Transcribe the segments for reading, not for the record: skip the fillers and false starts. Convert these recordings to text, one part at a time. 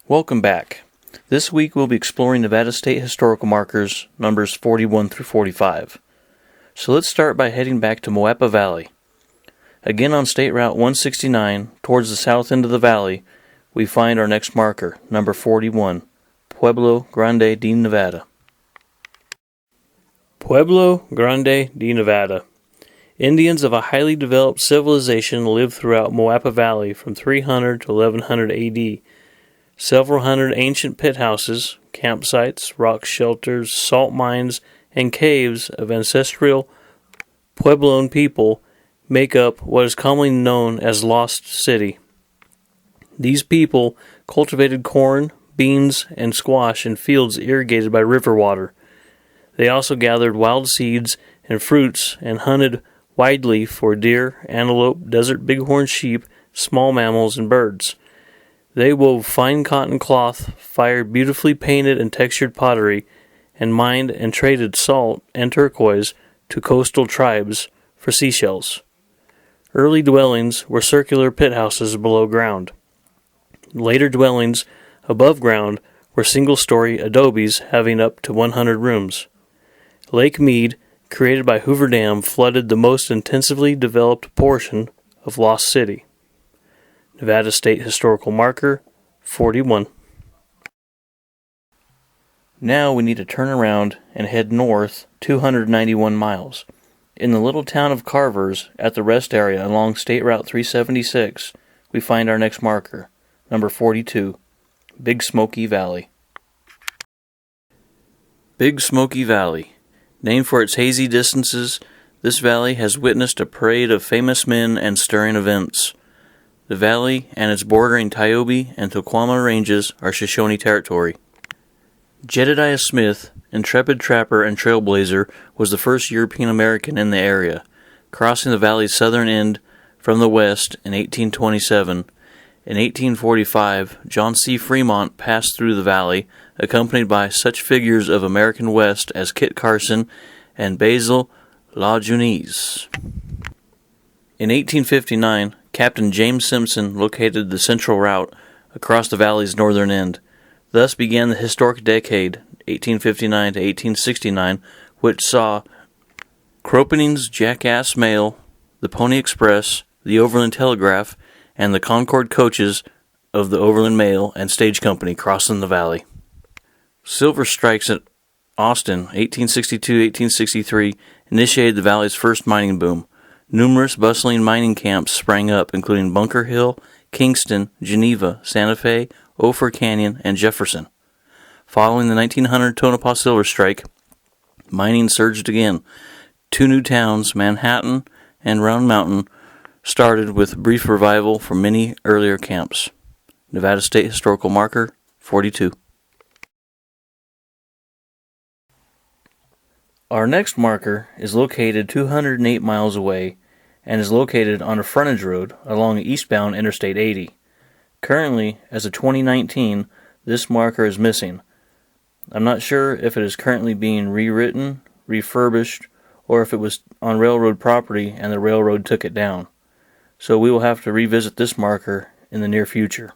Welcome back. This week we'll be exploring Nevada State Historical Markers, numbers 41 through 45. So let's start by heading back to Moapa Valley. Again on State Route 169, towards the south end of the valley, we find our next marker, number 41, Pueblo, Grande de Nevada. Pueblo, Grande de Nevada. Indians of a highly developed civilization lived throughout Moapa Valley from 300 to 1100 AD. Several hundred ancient pit houses, campsites, rock shelters, salt mines, and caves of ancestral Puebloan people make up what is commonly known as Lost City. These people cultivated corn, beans, and squash in fields irrigated by river water. They also gathered wild seeds and fruits and hunted widely for deer, antelope, desert bighorn sheep, small mammals, and birds. They wove fine cotton cloth, fired beautifully painted and textured pottery, and mined and traded salt and turquoise to coastal tribes for seashells. Early dwellings were circular pit houses below ground. Later dwellings above ground were single-story adobes having up to 100 rooms. Lake Mead, created by Hoover Dam, flooded the most intensively developed portion of Lost City. Nevada State Historical Marker, 41. Now we need to turn around and head north 291 miles. In the little town of Carvers, at the rest area along State Route 376, we find our next marker, number 42, Big Smoky Valley. Big Smoky Valley. Named for its hazy distances, this valley has witnessed a parade of famous men and stirring events. The valley and its bordering Tiobe and Toquama ranges are Shoshone territory. Jedediah Smith, intrepid trapper and trailblazer, was the first European American in the area, crossing the valley's southern end from the west in 1827. In 1845, John C. Fremont passed through the valley, accompanied by such figures of American West as Kit Carson and Basil Lajeunesse. In 1859, Captain James Simpson located the central route across the valley's northern end. Thus began the historic decade, 1859 to 1869, which saw Kroponing's Jackass Mail, the Pony Express, the Overland Telegraph, and the Concord coaches of the Overland Mail and Stage Company crossing the valley. Silver strikes at Austin, 1862-1863, initiated the valley's first mining boom. Numerous bustling mining camps sprang up, including Bunker Hill, Kingston, Geneva, Santa Fe, Ophir Canyon, and Jefferson. Following the 1900 Tonopah Silver Strike, mining surged again. Two new towns, Manhattan and Round Mountain, started with brief revival from many earlier camps. Nevada State Historical Marker, 42. Our next marker is located 208 miles away and is located on a frontage road along eastbound Interstate 80. Currently, as of 2019, this marker is missing. I'm not sure if it is currently being rewritten, refurbished, or if it was on railroad property and the railroad took it down. So we will have to revisit this marker in the near future.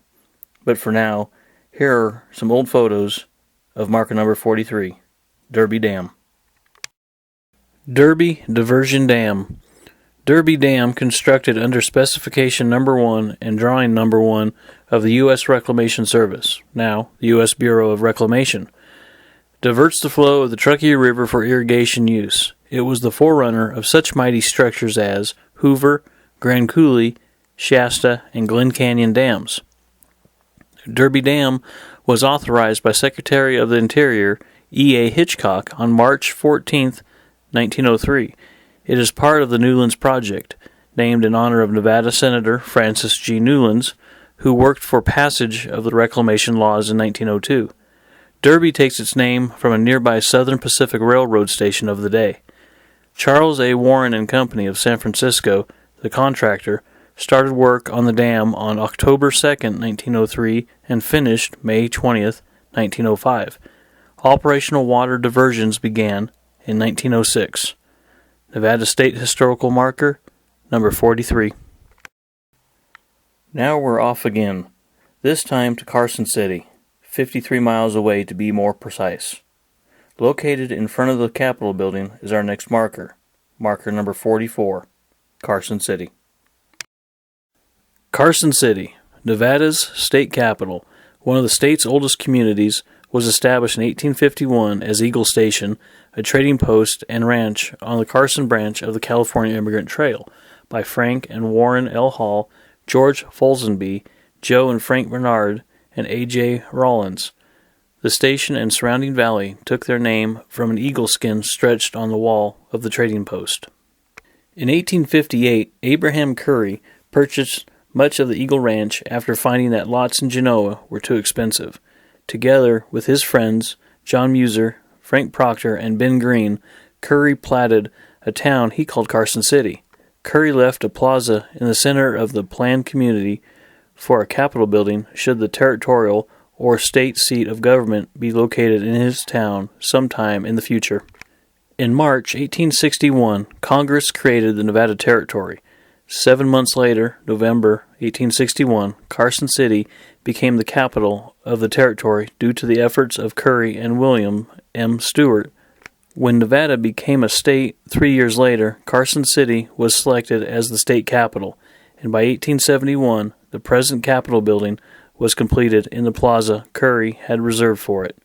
But for now, here are some old photos of marker number 43, Derby Dam. Derby Diversion Dam. Derby Dam, constructed under Specification Number 1 and Drawing Number 1 of the U.S. Reclamation Service, now the U.S. Bureau of Reclamation, diverts the flow of the Truckee River for irrigation use. It was the forerunner of such mighty structures as Hoover, Grand Coulee, Shasta, and Glen Canyon dams. Derby Dam was authorized by Secretary of the Interior E.A. Hitchcock on March 14, 1903. It is part of the Newlands Project, named in honor of Nevada Senator Francis G. Newlands, who worked for passage of the reclamation laws in 1902. Derby takes its name from a nearby Southern Pacific Railroad station of the day. Charles A. Warren and Company of San Francisco, the contractor, started work on the dam on October 2, 1903, and finished May 20, 1905. Operational water diversions began in 1906. Nevada State Historical Marker, number 43. Now we're off again, this time to Carson City. 53 miles away to be more precise. Located in front of the Capitol building is our next marker. Marker number 44, Carson City. Carson City, Nevada's state capital, one of the state's oldest communities, was established in 1851 as Eagle Station, a trading post and ranch on the Carson branch of the California Immigrant Trail by Frank and Warren L. Hall, George Folsenby, Joe and Frank Bernard, and A.J. Rollins. The station and surrounding valley took their name from an eagle skin stretched on the wall of the trading post. In 1858, Abraham Curry purchased much of the Eagle Ranch after finding that lots in Genoa were too expensive. Together with his friends, John Muser, Frank Proctor, and Ben Green, Curry platted a town he called Carson City. Curry left a plaza in the center of the planned community for a Capitol building should the territorial or state seat of government be located in his town sometime in the future. In March 1861, Congress created the Nevada Territory. 7 months later, November 1861, Carson City became the capital of the territory due to the efforts of Curry and William M. Stewart. When Nevada became a state 3 years later, Carson City was selected as the state capital, and by 1871, the present Capitol building was completed in the plaza Curry had reserved for it.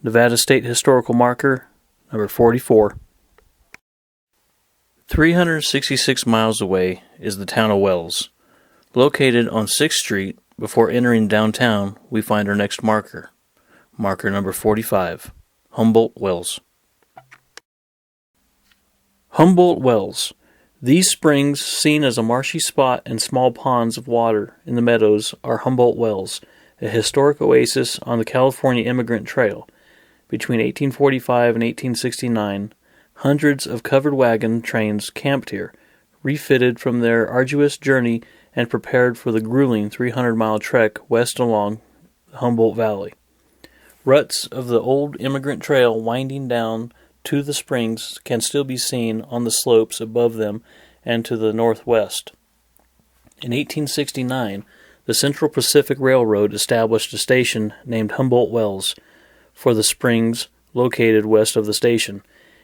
Nevada State Historical Marker, number 44. 366 miles away is the town of Wells. Located on 6th Street, before entering downtown, we find our next marker. Marker number 45, Humboldt Wells. Humboldt Wells. These springs, seen as a marshy spot and small ponds of water in the meadows, are Humboldt Wells, a historic oasis on the California Immigrant Trail. Between 1845 and 1869, hundreds of covered wagon trains camped here, refitted from their arduous journey and prepared for the grueling 300-mile trek west along the Humboldt Valley. Ruts of the old immigrant trail winding down to the springs can still be seen on the slopes above them and to the northwest. In 1869, the Central Pacific Railroad established a station named Humboldt Wells for the springs located west of the station.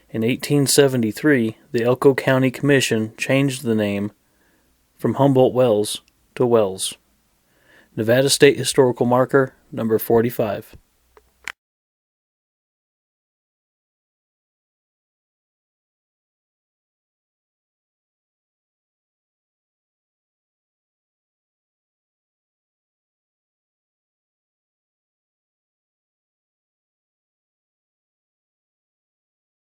In 1873, the Elko County Commission changed the name from Humboldt Wells to Wells. Nevada State Historical Marker, number 45.